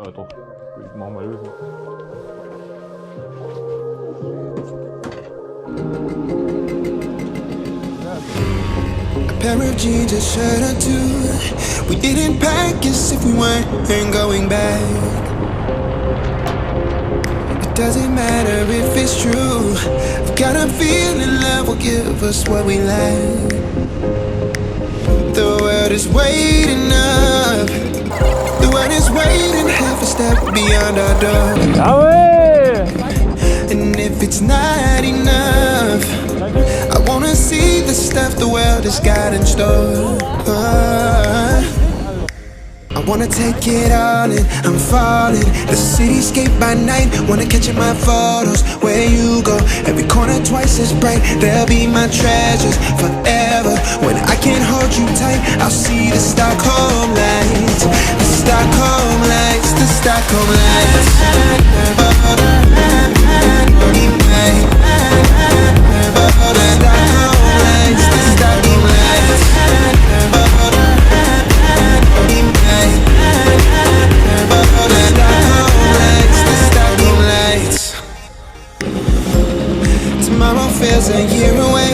Ja, doch. Ich mach mal lösen. A pair of jeans, a shirt or two. We didn't pack as if we weren't going back. It doesn't matter if it's true. I've got a feeling love will give us what we lack. The world is waiting up. The world is waiting half a step beyond our door. Jawohl! And if it's not enough, I wanna see the stuff the world has got in store. I wanna take it all in, I'm falling. The cityscape by night, wanna catch in my photos. Where you go, every corner twice as bright. They'll be my treasures forever. When I can't hold you tight, I'll see the Stockholm lights. The Stockholm lights, the Stockholm lights. Tomorrow feels a year away,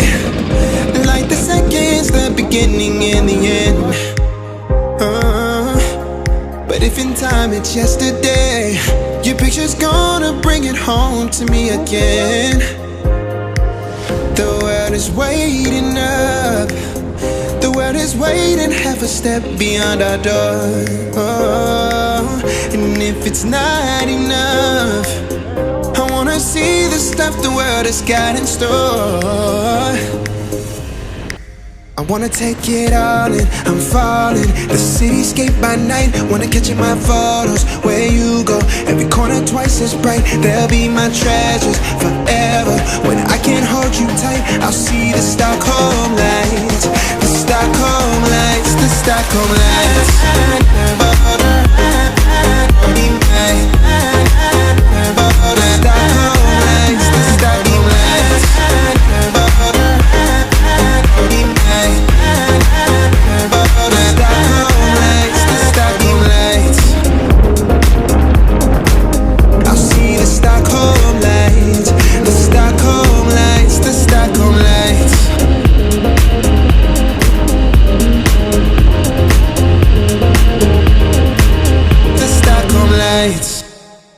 like the seconds, the beginning and the end. But if in time it's yesterday, your picture's gonna bring it home to me again. The world is waiting up. The world is waiting half a step beyond our door. And if it's not enough, I wanna see the stuff the world has got in store. I wanna take it all in, I'm falling. The cityscape by night, wanna catch in my photos. Where you go, every corner twice as bright. They'll be my treasures forever. When I can't hold you tight, I'll see the Stockholm lights. The Stockholm lights, the Stockholm lights.